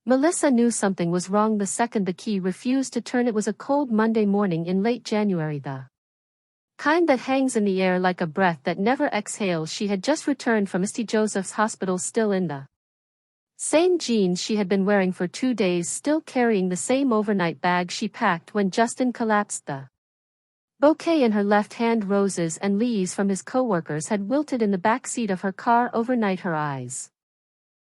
Melissa knew something was wrong the second the key refused to turn. It was a cold Monday morning in late January, the kind that hangs in the air like a breath that never exhales. She had just returned from St. Joseph's Hospital, still in the same jeans she had been wearing for 2 days, still carrying the same overnight bag she packed when Justin collapsed. The bouquet in her left hand, roses and leaves from his coworkers, had wilted in the back seat of her car overnight. Her eyes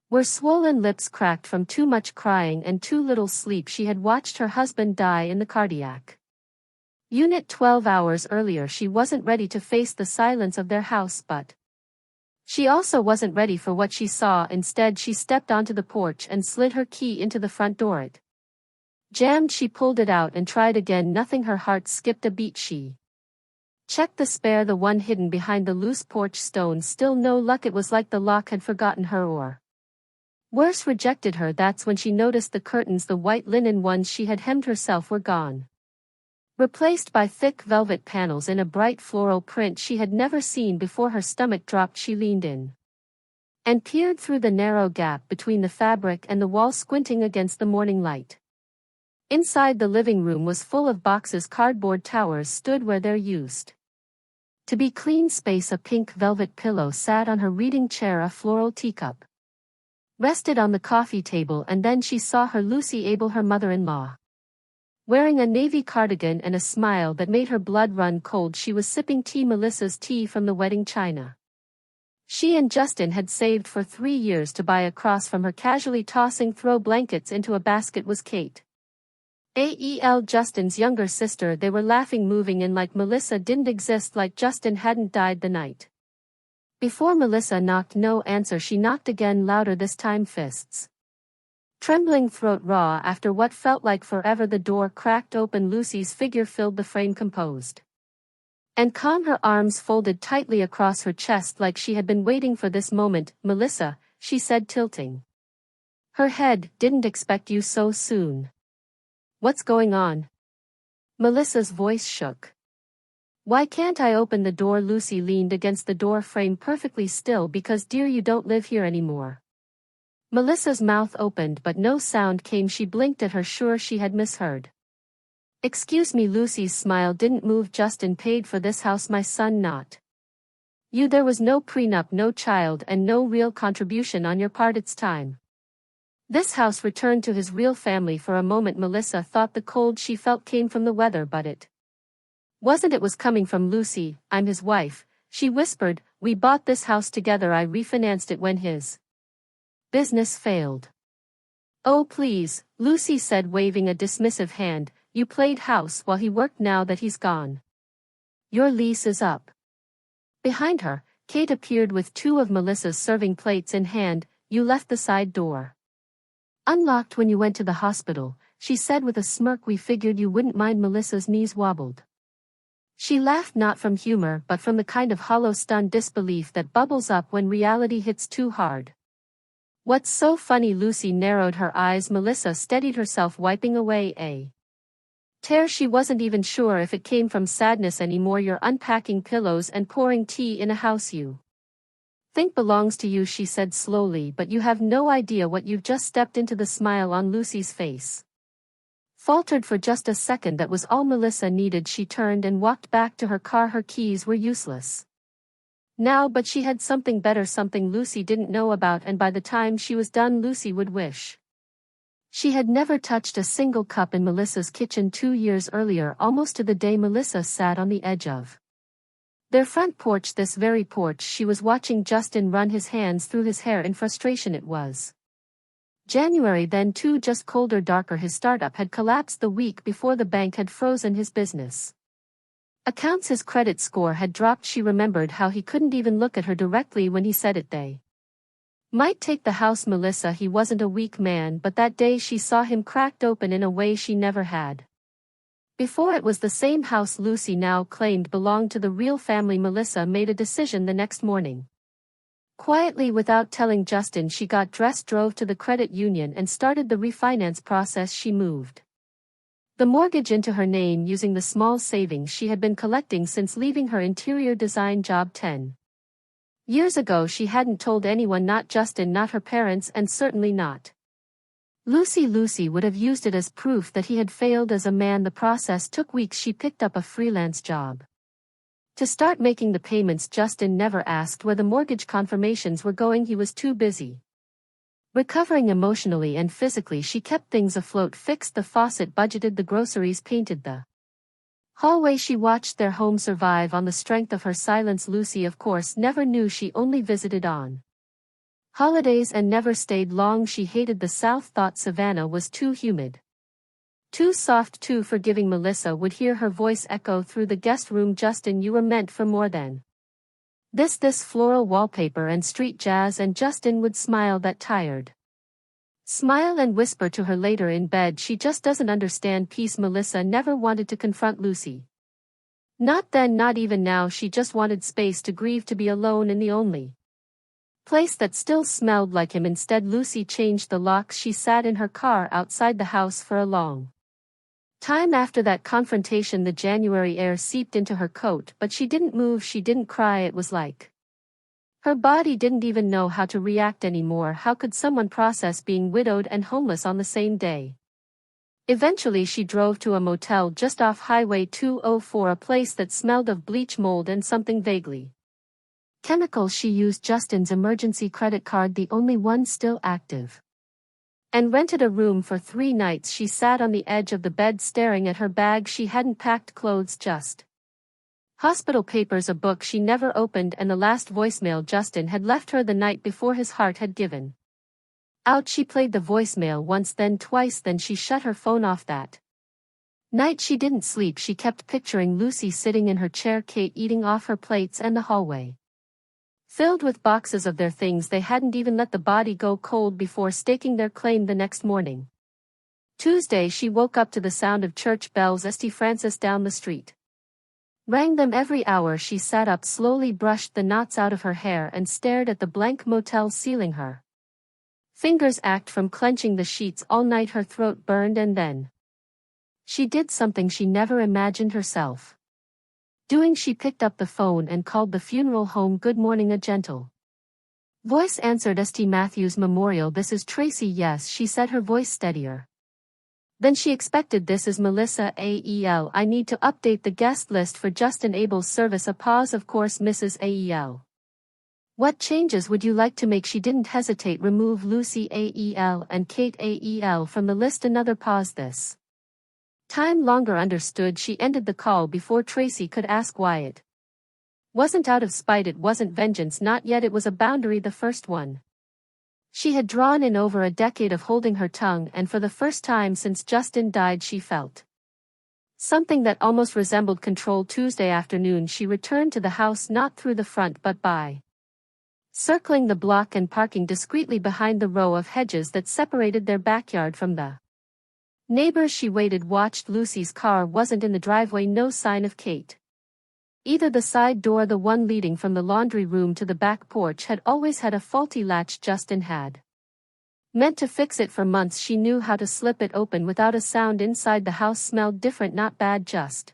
were swollen, lips cracked from too much crying and too little sleep. She had watched her husband die in the cardiac unit 12 hours earlier. She wasn't ready to face the silence of their house, but she also wasn't ready for what she saw. Instead, she stepped onto the porch and slid her key into the front door. It jammed. She pulled it out and tried again. Nothing. Her heart skipped a beat. She checked the spare, the one hidden behind the loose porch stone. Still no luck. It was like the lock had forgotten her, or worse, rejected her. That's when she noticed the curtains, the white linen ones she had hemmed herself, were gone, replaced by thick velvet panels in a bright floral print she had never seen before. Her stomach dropped. She leaned in and peered through the narrow gap between the fabric and the wall, squinting against the morning light. Inside, the living room was full of boxes. Cardboard towers stood where there used to be clean space. A pink velvet pillow sat on her reading chair. A floral teacup rested on the coffee table. And then she saw her Lucy Abel, her mother-in-law, wearing a navy cardigan and a smile that made her blood run cold. She was sipping tea, Melissa's tea from the wedding china she and Justin had saved for 3 years to buy. Across from her, casually tossing throw blankets into a basket, was Kate, Ael, Justin's younger sister. They were laughing, moving in like Melissa didn't exist, like Justin hadn't died the night before. Melissa knocked. No answer. She knocked again, louder this time, fists trembling, throat raw. After what felt like forever, the door cracked open. Lucy's figure filled the frame, composed and calm, her arms folded tightly across her chest, like she had been waiting for this moment. "Melissa," she said, tilting her head, "didn't expect you so soon. What's going on?" Melissa's voice shook. "Why can't I open the door?" Lucy leaned against the door frame, perfectly still. "Because, dear, you don't live here anymore." Melissa's mouth opened, but no sound came. She blinked at her, sure she had misheard. "Excuse me." Lucy's smile didn't move. "Justin paid for this house, my son, not you. There was no prenup, no child, and no real contribution on your part. It's time this house returned to his real family." For a moment Melissa thought the cold she felt came from the weather, but it wasn't. It was coming from Lucy. "I'm his wife," she whispered. "We bought this house together. I refinanced it when his business failed." "Oh, please," Lucy said, waving a dismissive hand. "You played house while he worked. Now that he's gone, your lease is up." Behind her, Kate appeared with 2 of Melissa's serving plates in hand. "You left the side door unlocked when you went to the hospital," she said with a smirk. "We figured you wouldn't mind." Melissa's knees wobbled. She laughed, not from humor but from the kind of hollow, stunned disbelief that bubbles up when reality hits too hard. "What's so funny?" Lucy narrowed her eyes. Melissa steadied herself, wiping away a tear. She wasn't even sure if it came from sadness anymore. "You're unpacking pillows and pouring tea in a house you think belongs to you," she said slowly, "but you have no idea what you've just stepped into." The smile on Lucy's face faltered for just a second. That was all Melissa needed. She turned and walked back to her car. Her keys were useless now, but she had something better, something Lucy didn't know about, and by the time she was done Lucy would wish she had never touched a single cup in Melissa's kitchen 2 years earlier, almost to the day Melissa sat on the edge of their front porch, this very porch. She was watching Justin run his hands through his hair in frustration. It was January then too, just colder, darker. His startup had collapsed the week before. The bank had frozen his business accounts. His credit score had dropped. She remembered how he couldn't even look at her directly when he said it. They might take the house. Melissa, he wasn't a weak man, but that day she saw him cracked open in a way she never had before. It was the same house Lucy now claimed belonged to the real family. Melissa made a decision the next morning. Quietly, without telling Justin, she got dressed, drove to the credit union, and started the refinance process. She moved the mortgage into her name using the small savings she had been collecting since leaving her interior design job 10 years ago. She hadn't told anyone, not Justin, not her parents, and certainly not Lucy would have used it as proof that he had failed as a man. The process took weeks. She picked up a freelance job. To start making the payments, Justin never asked where the mortgage confirmations were going. He was too busy recovering emotionally and physically. She kept things afloat, fixed the faucet, budgeted the groceries, painted the hallway. She watched their home survive on the strength of her silence. Lucy, of course, never knew she only visited on holidays and never stayed long. She hated the South, thought Savannah was too humid, too soft, too forgiving. Melissa would hear her voice echo through the guest room. Justin, you were meant for more than this floral wallpaper and street jazz. And Justin would smile, that tired smile, and whisper to her later in bed, she just doesn't understand peace. Melissa never wanted to confront Lucy. Not then, not even now. She just wanted space to grieve, to be alone in the only place that still smelled like him. Instead, Lucy changed the locks. She sat in her car outside the house for a long time after that confrontation. The January air seeped into her coat, but she didn't move, she didn't cry. It was like her body didn't even know how to react anymore. How could someone process being widowed and homeless on the same day? Eventually she drove to a motel just off Highway 204, a place that smelled of bleach, mold, and something vaguely chemical. She used Justin's emergency credit card, the only one still active, and rented a room for 3 nights. She sat on the edge of the bed staring at her bag. She hadn't packed clothes, just hospital papers, a book she never opened, and the last voicemail Justin had left her the night before his heart had given out. She played the voicemail once, then twice, then she shut her phone off. That night she didn't sleep. She kept picturing Lucy sitting in her chair, Kate eating off her plates, and the hallway filled with boxes of their things. They hadn't even let the body go cold before staking their claim the next morning. Tuesday, she woke up to the sound of church bells. St. Francis down the street rang them every hour. She sat up slowly, brushed the knots out of her hair, and stared at the blank motel ceiling. Her fingers ached from clenching the sheets all night. Her throat burned, and then she did something she never imagined herself doing. She picked up the phone and called the funeral home. Good morning, a gentle voice answered. St. Matthew's Memorial. This is Tracy. Yes, she said, her voice steadier than she expected. This is Melissa AEL. I need to update the guest list for Justin Abel's service. A pause. Of course, Mrs. AEL. What changes would you like to make? She didn't hesitate. Remove Lucy AEL and Kate AEL from the list. Another pause. This time longer. Understood. She ended the call before Tracy could ask why. It wasn't out of spite, it wasn't vengeance, not yet. It was a boundary, the first one she had drawn in over a decade of holding her tongue, and for the first time since Justin died she felt something that almost resembled control. Tuesday afternoon she returned to the house, not through the front but by circling the block and parking discreetly behind the row of hedges that separated their backyard from the neighbors. She waited, watched. Lucy's car wasn't in the driveway, no sign of Kate either. The side door, the one leading from the laundry room to the back porch, had always had a faulty latch. Justin had meant to fix it for months. She knew how to slip it open without a sound. Inside, the house smelled different, not bad, just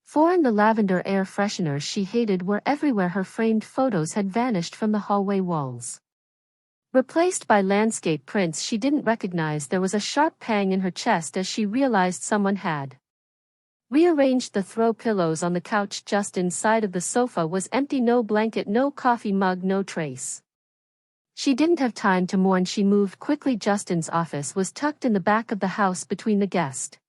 foreign. The lavender air fresheners she hated were everywhere. Her framed photos had vanished from the hallway walls, replaced by landscape prints she didn't recognize. There was a sharp pang in her chest as she realized someone had rearranged the throw pillows on the couch. Justin's side of the sofa was empty. No blanket, no coffee mug, no trace. She didn't have time to mourn. She moved quickly. Justin's office was tucked in the back of the house between the guest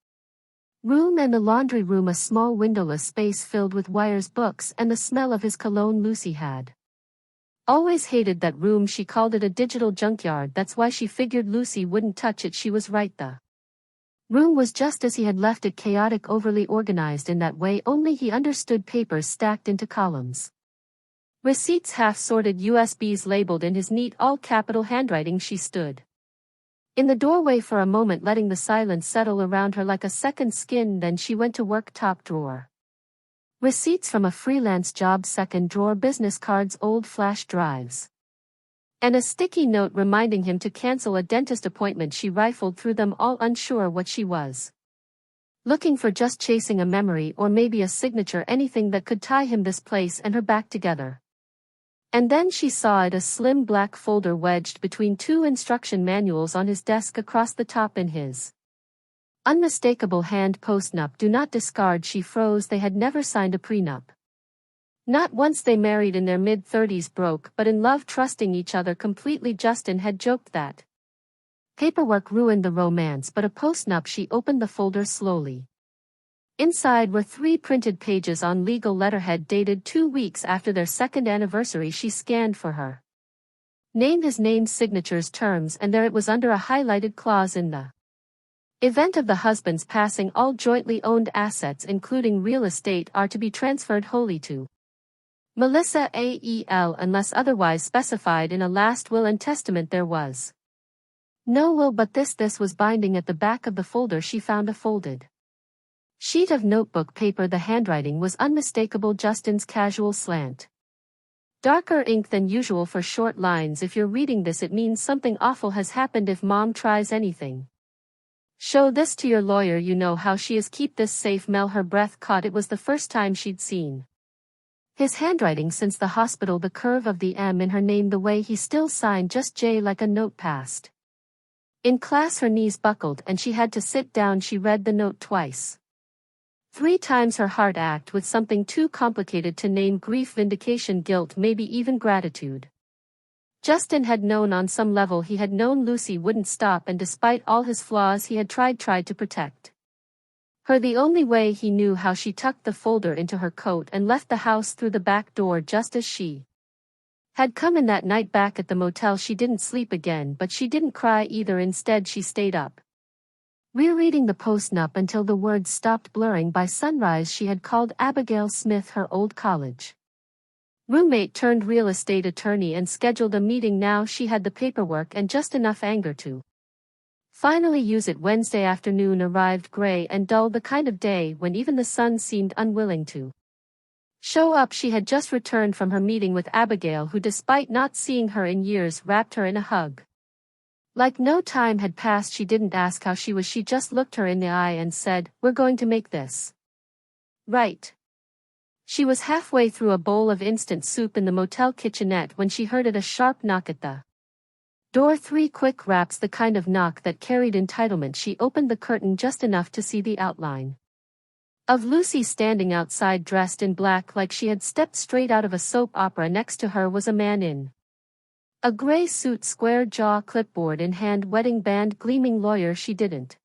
room and the laundry room, a small windowless space filled with wires, books, and the smell of his cologne. Lucy had always hated that room. She called it a digital junkyard. That's why she figured Lucy wouldn't touch it. She was right. The room was just as he had left it, chaotic, overly organized in that way only he understood. Papers stacked into columns, receipts half-sorted, USBs labeled in his neat all-capital handwriting. She stood in the doorway for a moment, letting the silence settle around her like a second skin. Then she went to work. Top drawer, receipts from a freelance job. Second drawer, business cards, old flash drives, and a sticky note reminding him to cancel a dentist appointment. She rifled through them all, unsure what she was looking for, just chasing a memory or maybe a signature, anything that could tie him, this place, and her back together. And then she saw it, a slim black folder wedged between two instruction manuals on his desk across the top in his unmistakable hand. Postnup, do not discard. She froze. They had never signed a prenup. Not once. They married in their mid-30s, broke but in love, trusting each other completely. Justin had joked that paperwork ruined the romance, but a postnup. She opened the folder slowly. Inside were 3 printed pages on legal letterhead dated 2 weeks after their second anniversary. She scanned for her name, his name, signatures, terms, and there it was under a highlighted clause: in the event of the husband's passing, all jointly owned assets including real estate are to be transferred wholly to Melissa AEL unless otherwise specified in a last will and testament. There was no will, but this was binding. At the back of the folder she found a folded sheet of notebook paper. The handwriting was unmistakable, Justin's casual slant. Darker ink than usual for short lines. If you're reading this, it means something awful has happened. If mom tries anything, show this to your lawyer. You know how she is. Keep this safe. Mel, her breath caught. It was the first time she'd seen his handwriting since the hospital, the curve of the M in her name, the way he still signed just J, like a note passed. In class her knees buckled and she had to sit down. She read the note twice. 3 times. Her heart ached with something too complicated to name: grief, vindication, guilt, maybe even gratitude. Justin had known on some level. He had known Lucy wouldn't stop, and despite all his flaws he had tried to protect her the only way he knew how. She tucked the folder into her coat and left the house through the back door just as she had come in that night. Back at the motel she didn't sleep again, but she didn't cry either. Instead she stayed up, rereading the postnup until the words stopped blurring. By sunrise she had called Abigail Smith, her old college roommate turned real estate attorney, and scheduled a meeting. Now she had the paperwork and just enough anger to finally use it. Wednesday afternoon arrived, gray and dull, the kind of day when even the sun seemed unwilling to show up. She had just returned from her meeting with Abigail, who, despite not seeing her in years, wrapped her in a hug. Like no time had passed. She didn't ask how she was. She just looked her in the eye and said, "We're going to make this right." She was halfway through a bowl of instant soup in the motel kitchenette when she heard a sharp knock at the door. 3 quick raps, the kind of knock that carried entitlement. She opened the curtain just enough to see the outline of Lucy standing outside, dressed in black like she had stepped straight out of a soap opera. Next to her was a man in a gray suit, square jaw, clipboard in hand, wedding band gleaming. Lawyer. She didn't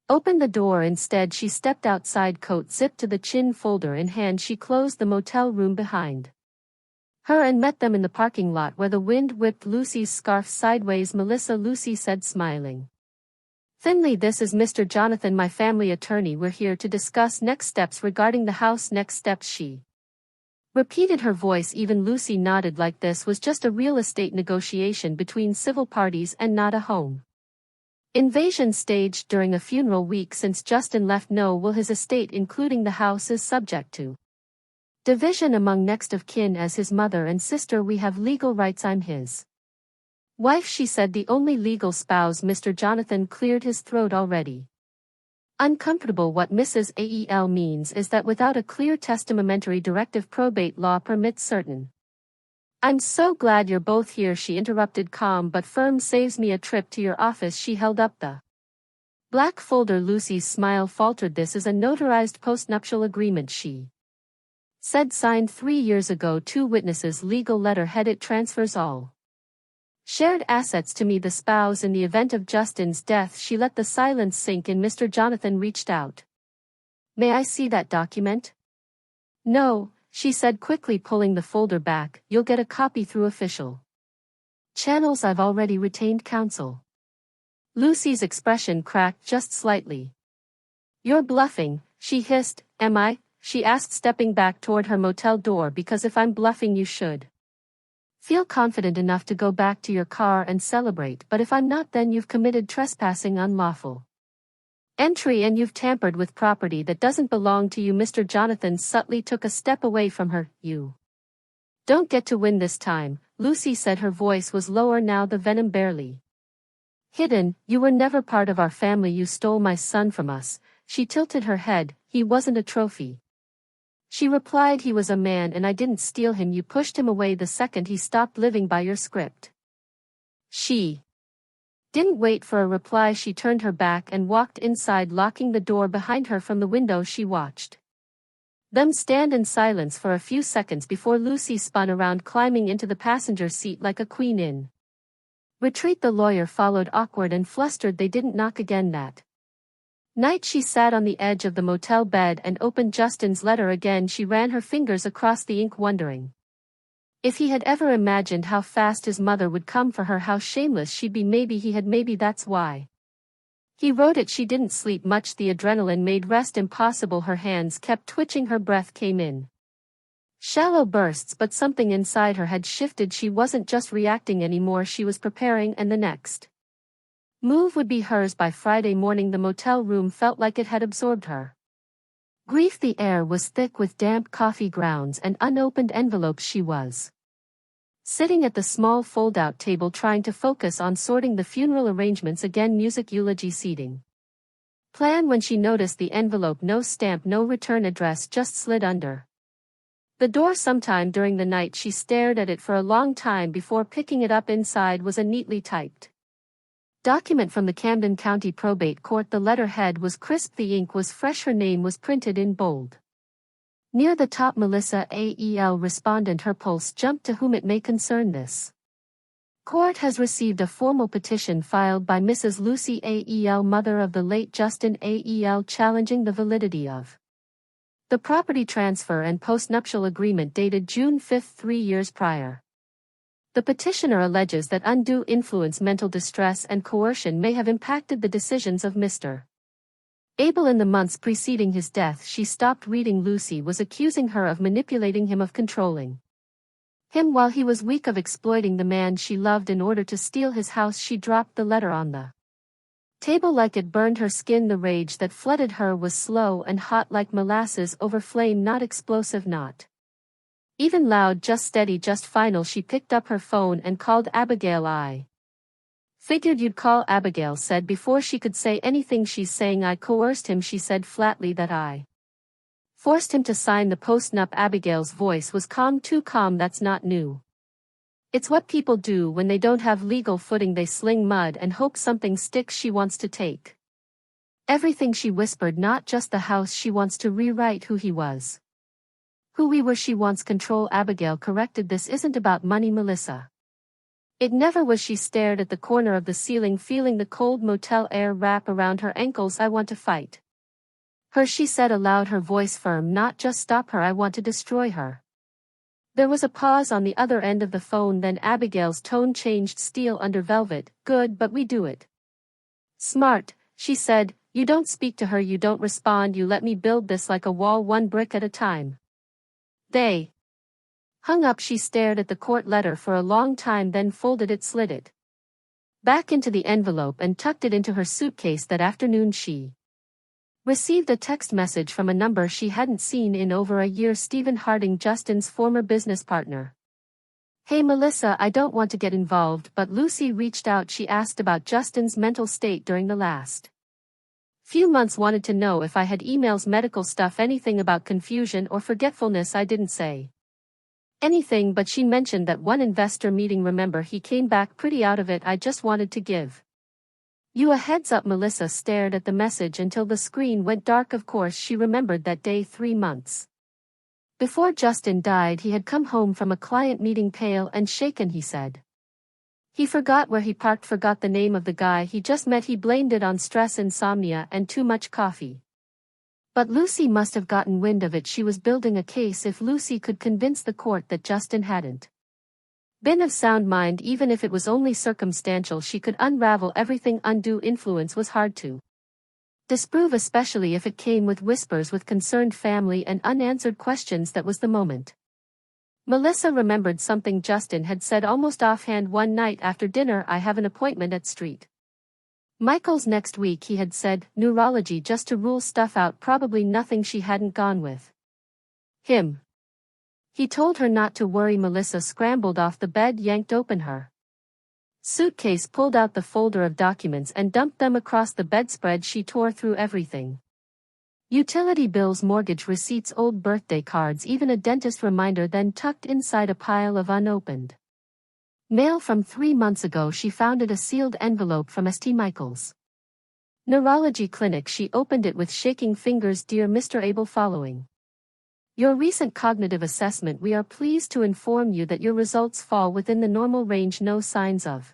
open the door. Instead she stepped outside, coat zipped to the chin, folder in hand. She closed the motel room behind her and met them in the parking lot where the wind whipped Lucy's scarf sideways. "Melissa," Lucy said, smiling thinly, "this is Mr. Jonathan, my family attorney. We're here to discuss next steps regarding the house." "Next steps?" she repeated, her voice even. Lucy nodded, like this was just a real estate negotiation between civil parties and not a home invasion staged during a funeral week since Justin left. No will. His estate, including the house, is subject to division among next of kin as his mother and sister. We have legal rights. I'm his wife," she said, "the only legal spouse." Mr. Jonathan cleared his throat, already uncomfortable. "What Mrs. AEL means is that without a clear testamentary directive, probate law permits certain—" "I'm so glad you're both here," she interrupted, calm but firm. "Saves me a trip to your office." She held up the black folder. Lucy's smile faltered. "This is a notarized postnuptial agreement," she said, "signed 3 years ago. 2 witnesses, legal letterhead. It transfers all shared assets to me, the spouse, in the event of Justin's death." She let the silence sink in. Mr. Jonathan reached out. "May I see that document?" "No," she said quickly, pulling the folder back. "You'll get a copy through official channels. I've already retained counsel." Lucy's expression cracked just slightly. "You're bluffing," she hissed. "Am I?" she asked, stepping back toward her motel door. "Because if I'm bluffing, you should feel confident enough to go back to your car and celebrate. But if I'm not, then you've committed trespassing, unlawful entry, and you've tampered with property that doesn't belong to you." Mr. Jonathan subtly took a step away from her. "You don't get to win this time," Lucy said. Her voice was lower now, the venom barely hidden. "You were never part of our family. You stole my son from us." She tilted her head. "He wasn't a trophy. She replied, he was a man and I didn't steal him. You pushed him away the second he stopped living by your script. She didn't wait for a reply. She turned her back and walked inside, locking the door behind her. From the window she watched them stand in silence for a few seconds before Lucy spun around, climbing into the passenger seat like a queen in retreat. The lawyer followed, awkward and flustered. They didn't knock again that night. She sat on the edge of the motel bed and opened Justin's letter again. She ran her fingers across the ink, wondering if he had ever imagined how fast his mother would come for her, how shameless she'd be. Maybe he had, maybe that's why he wrote it. She didn't sleep much. The adrenaline made rest impossible. Her hands kept twitching. Her breath came in shallow bursts, but something inside her had shifted. She wasn't just reacting anymore, she was preparing, and the next move would be hers. By Friday morning the motel room felt like it had absorbed her grief. The air was thick with damp coffee grounds and unopened envelopes. She was sitting at the small fold-out table, trying to focus on sorting the funeral arrangements again, music, eulogy, seating plan, when she noticed the envelope. No stamp, no return address, just slid under the door. Sometime during the night she stared at it for a long time before picking it up. Inside was a neatly typed document from the Camden County Probate Court. The letterhead was crisp, the ink was fresh, her name was printed in bold near the top, Melissa AEL, respondent. Her pulse jumped. To whom it may concern, this court has received a formal petition filed by Mrs. Lucy AEL, mother of the late Justin AEL, challenging the validity of the property transfer and postnuptial agreement dated June 5, 3 years prior. The petitioner alleges that undue influence, mental distress, and coercion may have impacted the decisions of Mr. Abel in the months preceding his death. She stopped reading. Lucy was accusing her of manipulating him, of controlling him while he was weak, of exploiting the man she loved in order to steal his house. She dropped the letter on the table like it burned her skin. The rage that flooded her was slow and hot, like molasses over flame, not explosive, not even loud, just steady, just final. She picked up her phone and called Abigail. I figured you'd call, Abigail said before she could say anything. She's saying I coerced him, she said flatly, that I forced him to sign the postnup. Abigail's voice was calm, too calm. That's not new. It's what people do when they don't have legal footing. They sling mud and hope something sticks. She wants to take everything, she whispered, not just the house. She wants to rewrite who he was, who we were. She wants control. Abigail corrected, this isn't about money, Melissa. It never was. She stared at the corner of the ceiling, feeling the cold motel air wrap around her ankles. I want to fight her, she said aloud, her voice firm, not just stop her, I want to destroy her. There was a pause on the other end of the phone, then Abigail's tone changed, steel under velvet. Good, but we do it smart, she said. You don't speak to her, you don't respond, you let me build this like a wall, one brick at a time. They hung up. She stared at the court letter for a long time, then folded it, slid it back into the envelope, and tucked it into her suitcase. That afternoon she received a text message from a number she hadn't seen in over a year. Stephen Harding, Justin's former business partner. Hey Melissa, I don't want to get involved, but Lucy reached out. She asked about Justin's mental state during the last few months, wanted to know if I had emails, medical stuff, anything about confusion or forgetfulness. I didn't say anything, but she mentioned that one investor meeting. Remember, he came back pretty out of it. I just wanted to give you a heads up. Melissa stared at the message until the screen went dark. Of course, she remembered that day 3 months before Justin died. He had come home from a client meeting, pale and shaken. He said he forgot where he parked, forgot the name of the guy he just met. He blamed it on stress, insomnia, and too much coffee. But Lucy must have gotten wind of it. She was building a case. If Lucy could convince the court that Justin hadn't been of sound mind, even if it was only circumstantial, she could unravel everything. Undue influence was hard to disprove, especially if it came with whispers, with concerned family and unanswered questions. That was the moment Melissa remembered something Justin had said almost offhand one night after dinner. I have an appointment at St. Michael's next week, he had said, neurology, just to rule stuff out. Probably nothing she hadn't gone with him. He told her not to worry. Melissa scrambled off the bed, yanked open her suitcase, pulled out the folder of documents and dumped them across the bedspread. She tore through everything Utility bills, mortgage receipts, old birthday cards, even a dentist reminder, then tucked inside a pile of unopened mail from 3 months ago. She found it, a sealed envelope from St. Michael's Neurology Clinic. She opened it with shaking fingers. Dear Mr. Abel, following your recent cognitive assessment, we are pleased to inform you that your results fall within the normal range. No signs of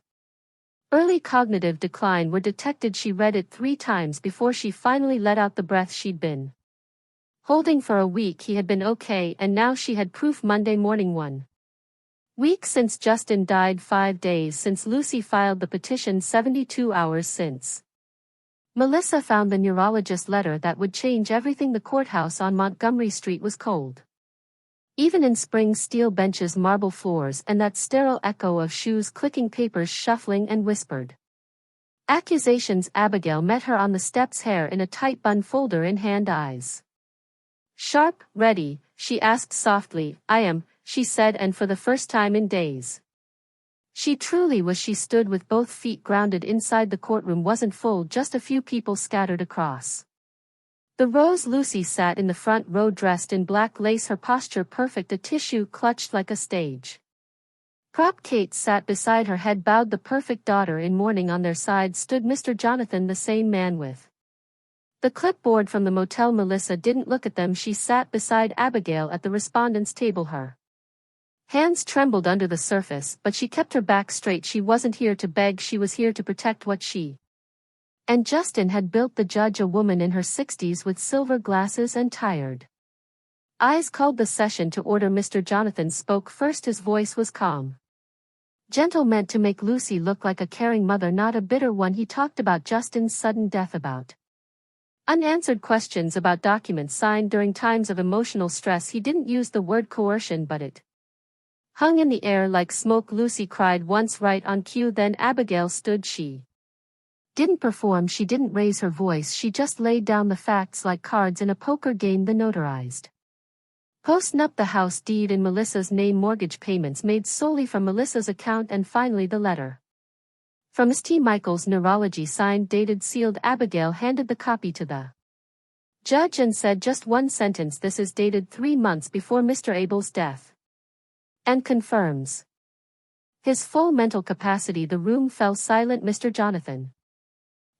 early cognitive decline were detected. She read it 3 times before she finally let out the breath she'd been holding for a week. He had been okay, and now she had proof. Monday morning, 1 week since Justin died, 5 days since Lucy filed the petition, 72 hours since Melissa found the neurologist letter that would change everything. The courthouse on Montgomery Street was cold. Even in spring, steel benches, marble floors, and that sterile echo of shoes clicking, papers shuffling, and whispered accusations. Abigail met her on the steps, hair in a tight bun, folder in hand, eyes sharp. Ready? She asked softly. I am, she said, and for the first time in days she truly was. She stood with both feet grounded. Inside, the courtroom wasn't full, just a few people scattered across the rows. Lucy sat in the front row, dressed in black lace, her posture perfect, a tissue clutched like a stage prop. Kate sat beside her, head bowed, the perfect daughter in mourning. On their side stood Mr. Jonathan, the same man with the clipboard from the motel. Melissa didn't look at them. She sat beside Abigail at the respondents' table. Her hands trembled under the surface, but she kept her back straight. She wasn't here to beg, she was here to protect what she and Justin had built. The judge, a woman in her 60s with silver glasses and tired eyes, called the session to order. Mr. Jonathan spoke first. His voice was calm, gentle, meant to make Lucy look like a caring mother, not a bitter one. He talked about Justin's sudden death, about unanswered questions, about documents signed during times of emotional stress. He didn't use the word coercion, but it hung in the air like smoke. Lucy cried once, right on cue. Then Abigail stood. She didn't perform, she didn't raise her voice, she just laid down the facts like cards in a poker game. The notarized post-nup, the house deed in Melissa's name, mortgage payments made solely from Melissa's account, and finally the letter from St. Michael's Neurology, signed, dated, sealed. Abigail handed the copy to the judge and said just one sentence, this is dated 3 months before Mr. Abel's death, and confirms his full mental capacity. The room fell silent. Mr. Jonathan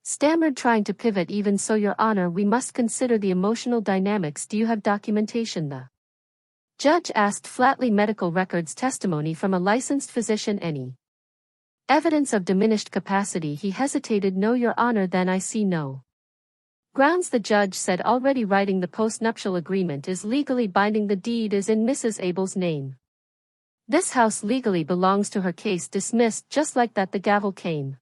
stammered, trying to pivot. Even so, Your Honor, we must consider the emotional dynamics. Do you have documentation? The judge asked flatly. Medical records, testimony from a licensed physician, any evidence of diminished capacity? He hesitated. No, Your Honor. Then I see no grounds. The judge said, already writing the postnuptial agreement is legally binding. The deed is in Mrs. Abel's name. This house legally belongs to her. Case dismissed. Just like that, the gavel came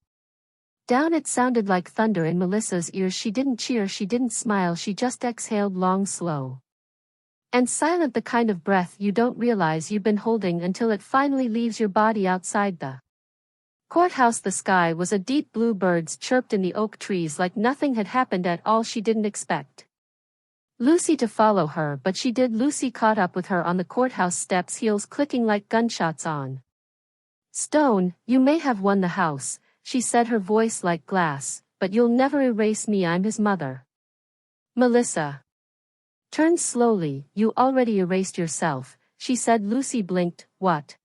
down. It sounded like thunder in Melissa's ears. She didn't cheer, she didn't smile, she just exhaled, long, slow, and silent, the kind of breath you don't realize you've been holding until it finally leaves your body. Outside the courthouse, the sky was a deep blue. Birds chirped in the oak trees like nothing had happened at all. She didn't expect Lucy to follow her, but she did. Lucy caught up with her on the courthouse steps, heels clicking like gunshots on stone. You may have won the house, she said, her voice like glass, but you'll never erase me. I'm his mother. Melissa turned slowly. You already erased yourself, she said. Lucy blinked. What?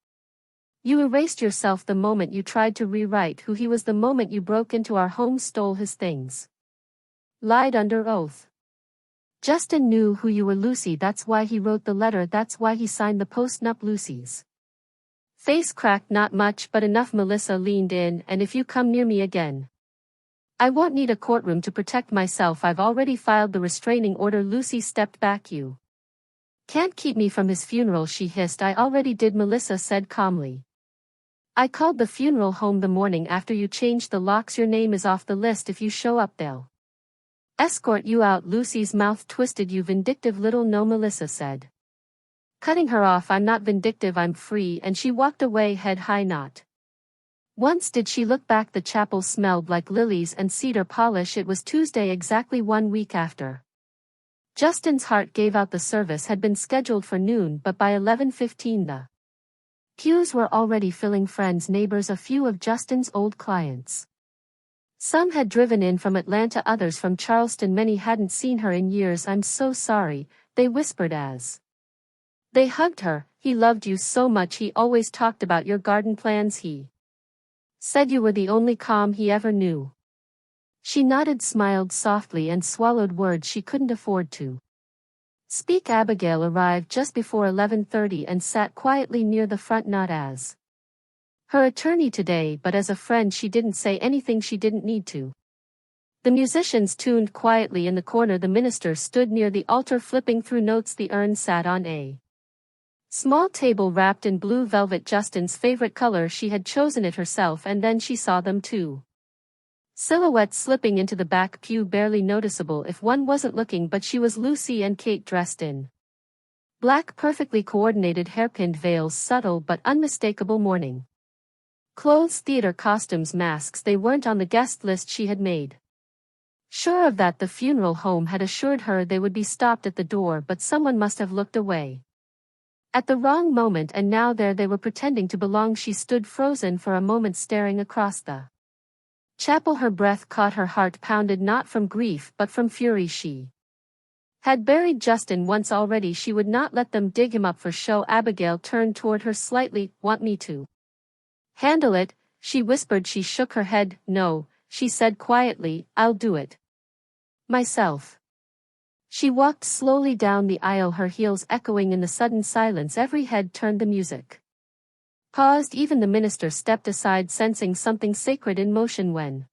You erased yourself the moment you tried to rewrite who he was, the moment you broke into our home, stole his things, lied under oath. Justin knew who you were, Lucy. That's why he wrote the letter, that's why he signed the post-nup. Lucy's face cracked. Not much, but enough. Melissa leaned in. And if you come near me again, I won't need a courtroom to protect myself. I've already filed the restraining order. Lucy stepped back. You can't keep me from his funeral, she hissed. I already did, Melissa said calmly. I called the funeral home the morning after you changed the locks. Your name is off the list. If you show up, they'll escort you out. Lucy's mouth twisted. You vindictive little. No, Melissa said, cutting her off. I'm not vindictive, I'm free. And she walked away, head high. Not once did she look back. The chapel smelled like lilies and cedar polish. It was Tuesday, exactly 1 week after Justin's heart gave out. The service had been scheduled for noon, but by 11:15 the pews were already filling. Friends, neighbors, a few of Justin's old clients Some had driven in from Atlanta, others from Charleston. Many hadn't seen her in years. "I'm so sorry," they whispered as they hugged her. "He loved you so much. He always talked about your garden plans. He said you were the only calm he ever knew." She nodded, smiled softly, and swallowed words she couldn't afford to speak. Abigail arrived just before 11:30 and sat quietly near the front, not as her attorney today but as a friend. She didn't say anything she didn't need to. The musicians tuned quietly in the corner. The minister stood near the altar flipping through notes. The urn sat on a small table wrapped in blue velvet, Justin's favorite color. She had chosen it herself, and then she saw them too. Silhouettes slipping into the back pew, barely noticeable if one wasn't looking, but she was Lucy and Kate, dressed in black, perfectly coordinated hairpinned veils, subtle but unmistakable mourning clothes, theater costumes, masks. They weren't on the guest list she had made sure of that. The funeral home had assured her they would be stopped at the door, but someone must have looked away at the wrong moment, and now there they were, pretending to belong. She stood frozen for a moment, staring across the chapel. Her breath caught, her heart pounded, not from grief but from fury. She had buried Justin once already. She would not let them dig him up for show. Abigail turned toward her slightly. "Want me to handle it?" she whispered. She shook her head. "No," she said quietly, "I'll do it myself." She walked slowly down the aisle, her heels echoing in the sudden silence. Every head turned. The music paused. Even the minister stepped aside, sensing something sacred in motion. When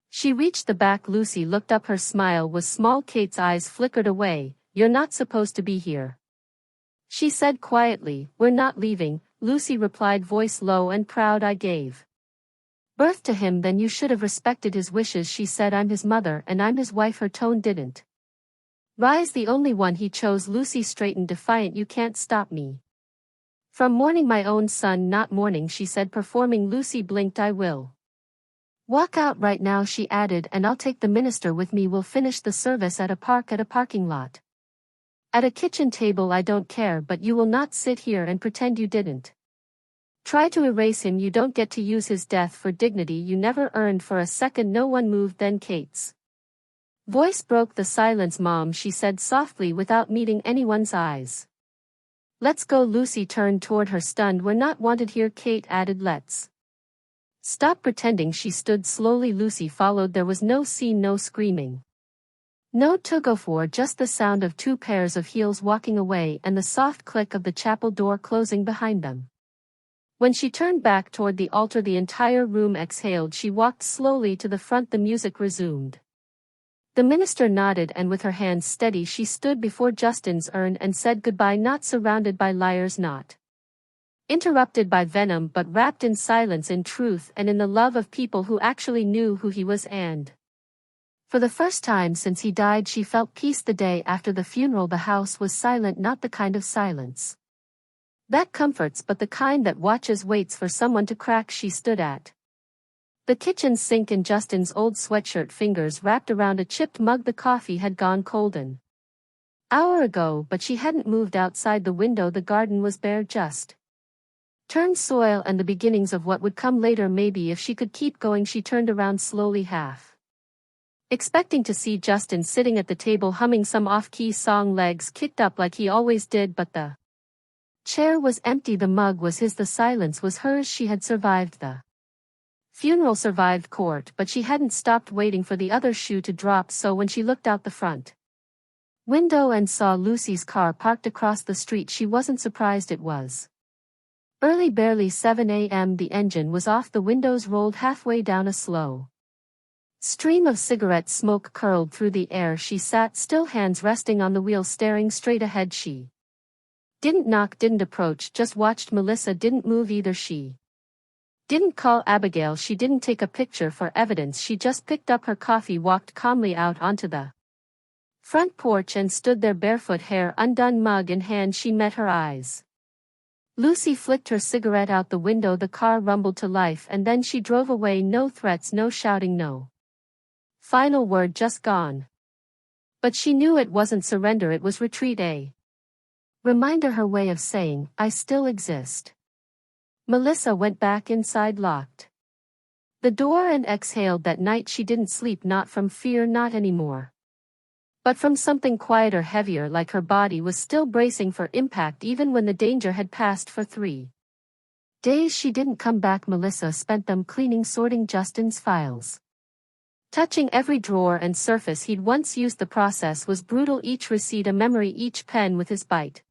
she reached the back, Lucy looked up. Her smile was small. Kate's eyes flickered away. "You're not supposed to be here," she said quietly. "We're not leaving," Lucy replied, voice low and proud. "I gave birth to him. Then you should have respected his wishes," she said. "I'm his mother and I'm his wife." Her tone didn't rise. "The only one he chose." Lucy straightened, defiant. "You can't stop me from mourning my own son." "Not mourning," she said, performing. Lucy blinked. "I will walk out right now," she added, "and I'll take the minister with me. We'll finish the service at a parking lot, at a kitchen table. I don't care, but you will not sit here and pretend you didn't try to erase him. You don't get to use his death for dignity you never earned." For a second no one moved, then Kate's voice broke the silence. "Mom," she said softly without meeting anyone's eyes, "let's go." Lucy turned toward her, stunned. "We're not wanted here," Kate added. "Let's stop pretending." She stood slowly. Lucy followed. There was no scene, no screaming, no tug-of-war, just the sound of two pairs of heels walking away and the soft click of the chapel door closing behind them. When she turned back toward the altar, the entire room exhaled. She walked slowly to the front. The music resumed. The minister nodded, and with her hands steady she stood before Justin's urn and said goodbye, not surrounded by liars, not interrupted by venom, but wrapped in silence, in truth, and in the love of people who actually knew who he was. And for the first time since he died, she felt peace. The day after the funeral, the house was silent, not the kind of silence that comforts, but the kind that watches, waits for someone to crack. She stood at the kitchen sink, in Justin's old sweatshirt, fingers wrapped around a chipped mug. The coffee had gone cold an hour ago, but she hadn't moved outside the window. The garden was bare, just turned soil and the beginnings of what would come later. Maybe if she could keep going. She turned around slowly, half expecting to see Justin sitting at the table humming some off-key song, legs kicked up like he always did, but the chair was empty. The mug was his, the silence was hers. She had survived the funeral, survived court, but she hadn't stopped waiting for the other shoe to drop. So when she looked out the front window and saw Lucy's car parked across the street, she wasn't surprised. It was early, barely 7 a.m. The engine was off. The windows rolled halfway down. A slow stream of cigarette smoke curled through the air. She sat still, hands resting on the wheel, staring straight ahead. She didn't knock, didn't approach, just watched. Melissa didn't move either. She didn't call Abigail. She didn't take a picture for evidence. She just picked up her coffee, walked calmly out onto the front porch, and stood there, barefoot, hair undone, mug in hand. She met her eyes. Lucy flicked her cigarette out the window. The car rumbled to life, and then she drove away. No threats, no shouting, no final word, just gone. But she knew it wasn't surrender, it was retreat, a reminder, her way of saying, "I still exist." Melissa went back inside, locked The door and exhaled. That night she didn't sleep, not from fear, not anymore, but from something quieter, heavier, like her body was still bracing for impact even when the danger had passed. For 3 days she didn't come back. Melissa spent them cleaning, sorting Justin's files, touching every drawer and surface he'd once used. The process was brutal, each receipt a memory, each pen with his bite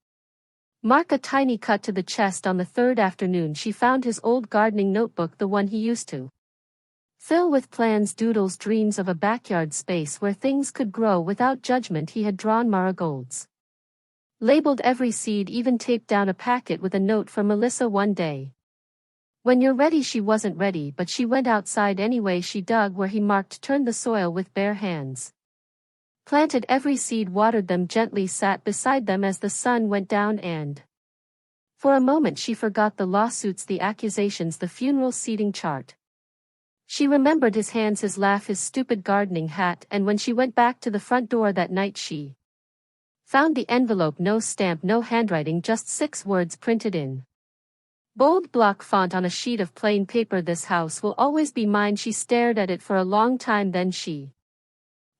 mark a tiny cut to the chest. On the third afternoon she found his old gardening notebook, the one he used to fill with plans, doodles, dreams of a backyard space where things could grow without judgment. He had drawn marigolds, labeled every seed, even taped down a packet with a note for Melissa. One day, "When you're ready." She wasn't ready, but she went outside anyway. She dug where he marked, turned the soil with bare hands, planted every seed, watered them gently, sat beside them as the sun went down, and for a moment she forgot the lawsuits, the accusations, the funeral seating chart. She remembered his hands, his laugh, his stupid gardening hat, and when she went back to the front door that night she found the envelope. No stamp, no handwriting, just 6 words printed in bold block font on a sheet of plain paper: "This house will always be mine." She stared at it for a long time, then she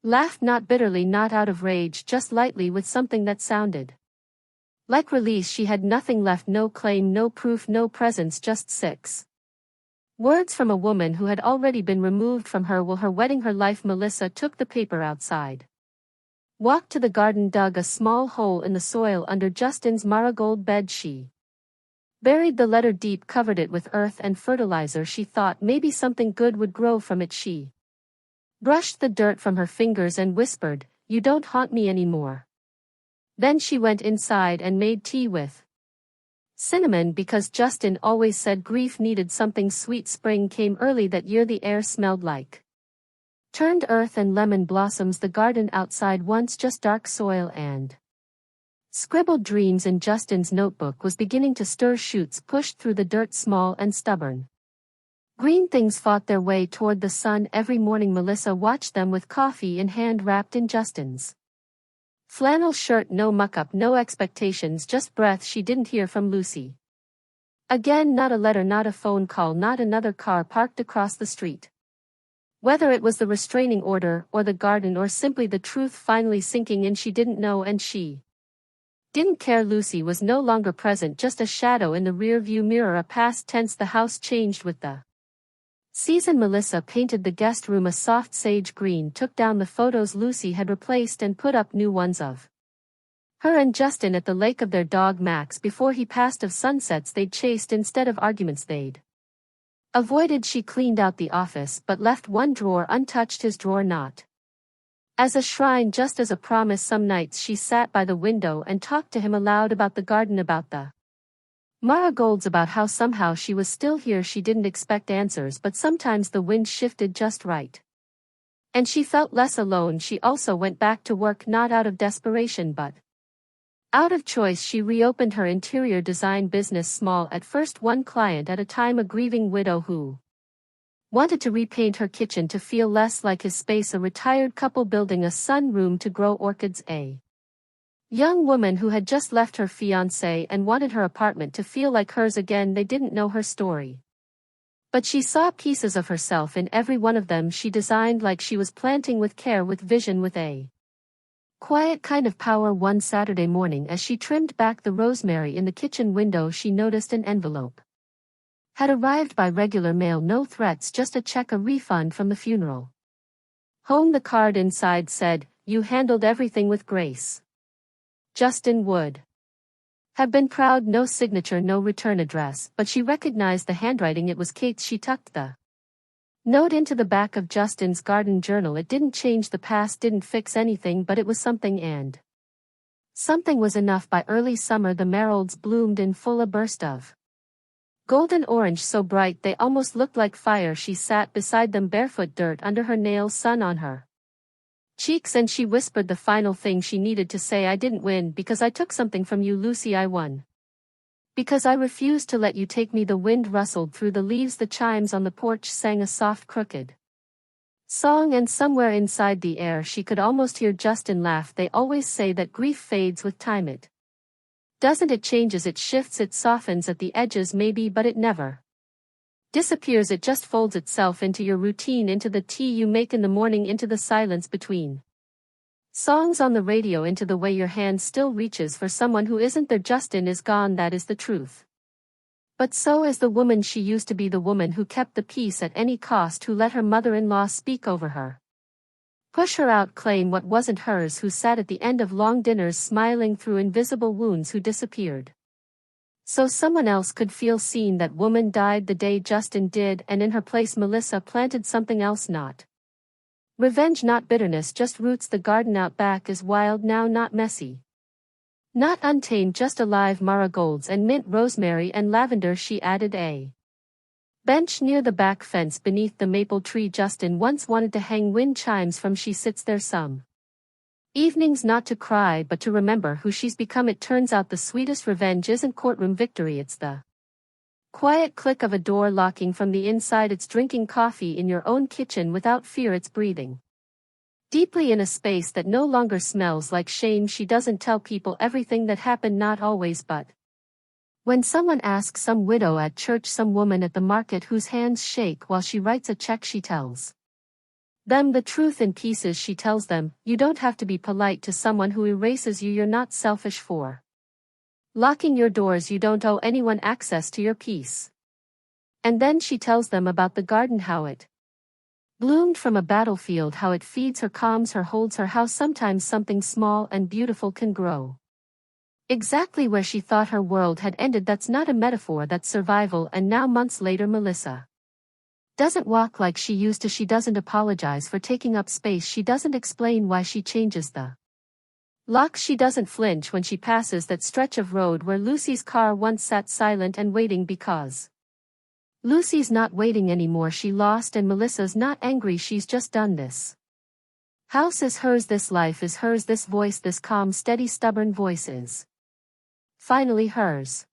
laughed, not bitterly, not out of rage, just lightly, with something that sounded like release. She had nothing left, no claim, no proof, no presence, just 6 words from a woman who had already been removed from her will, her wedding, her life. Melissa took the paper outside, walked to the garden, dug a small hole in the soil under Justin's marigold bed. She buried the letter deep, covered it with earth and fertilizer. She thought maybe something good would grow from it. She brushed the dirt from her fingers and whispered, "You don't haunt me anymore." Then she went inside and made tea with cinnamon, because Justin always said grief needed something sweet. Spring came early that year. The air smelled like turned earth and lemon blossoms. The garden outside, once just dark soil and scribbled dreams in Justin's notebook, was beginning to stir. Shoots pushed through the dirt, small and stubborn. Green things fought their way toward the sun. Every morning Melissa watched them with coffee in hand, wrapped in Justin's flannel shirt. No muck-up, no expectations, just breath. She didn't hear from Lucy again, not a letter, not a phone call, not another car parked across the street. Whether it was the restraining order, or the garden, or simply the truth finally sinking in, she didn't know, and she didn't care. Lucy was no longer present, just a shadow in the rear-view mirror, a past tense. The house changed with the season. Melissa painted the guest room a soft sage green, took down the photos Lucy had replaced and put up new ones of her and Justin at the lake, of their dog Max before he passed, of sunsets they'd chased instead of arguments they'd avoided. She cleaned out the office but left one drawer untouched, his drawer not as a shrine, just as a promise. Some nights she sat by the window and talked to him aloud, about the garden, about the marigolds, about how somehow she was still here. She didn't expect answers, but sometimes the wind shifted just right, and she felt less alone. She also went back to work, not out of desperation but out of choice. She reopened her interior design business, small at first, one client at a time, a grieving widow who wanted to repaint her kitchen to feel less like his space, a retired couple building a sunroom to grow orchids, a young woman who had just left her fiancé and wanted her apartment to feel like hers again. They didn't know her story, but she saw pieces of herself in every one of them. She designed like she was planting, with care, with vision, with a quiet kind of power. One Saturday morning, as she trimmed back the rosemary in the kitchen window, she noticed an envelope had arrived by regular mail. No threats, just a check, a refund from the funeral home. The card inside said, "You handled everything with grace." Justin would have been proud. No signature, no return address, but she recognized the handwriting. It was Kate's. She tucked the note into the back of Justin's garden journal. It didn't change the past, didn't fix anything, but it was something, and something was enough. By early summer the marigolds bloomed in full, a burst of golden orange so bright they almost looked like fire. She sat beside them, barefoot, dirt under her nails, sun on her cheeks, and she whispered the final thing she needed to say. "I didn't win because I took something from you, Lucy. I won because I refused to let you take me." The wind rustled through the leaves. The chimes on the porch sang a soft, crooked song, and somewhere inside the air she could almost hear Justin laugh. "They always say that grief fades with time. It doesn't. It changes, it shifts, it softens at the edges maybe, but it never disappears, it just folds itself into your routine, into the tea you make in the morning, into the silence between songs on the radio, into the way your hand still reaches for someone who isn't there. Justin is gone, that is the truth. But so is the woman she used to be, the woman who kept the peace at any cost, who let her mother-in-law speak over her, push her out, claim what wasn't hers, who sat at the end of long dinners smiling through invisible wounds, who disappeared so someone else could feel seen. That woman died the day Justin did, and in her place Melissa planted something else. Not revenge, not bitterness, just roots. The garden out back is wild now, not messy, not untamed, just alive. Marigolds and mint, rosemary and lavender. She added a bench near the back fence beneath the maple tree Justin once wanted to hang wind chimes from. She sits there some evenings, not to cry but to remember who she's become. It turns out the sweetest revenge isn't courtroom victory, it's the quiet click of a door locking from the inside. It's drinking coffee in your own kitchen without fear. It's breathing deeply in a space that no longer smells like shame. She doesn't tell people everything that happened, not always, but when someone asks, some widow at church, some woman at the market whose hands shake while she writes a check, she tells them the truth in pieces. She tells them, you don't have to be polite to someone who erases you. You're not selfish for locking your doors. You don't owe anyone access to your peace. And then she tells them about the garden, how it bloomed from a battlefield, how it feeds her, calms her, holds her, how sometimes something small and beautiful can grow exactly where she thought her world had ended. That's not a metaphor, that's survival. And now, months later, Melissa doesn't walk like she used to. She doesn't apologize for taking up space. She doesn't explain why she changes the locks. She doesn't flinch when she passes that stretch of road where Lucy's car once sat silent and waiting, because Lucy's not waiting anymore. She lost, and Melissa's not angry. She's just done. This house is hers. This life is hers. This voice, this calm, steady, stubborn voice is finally hers.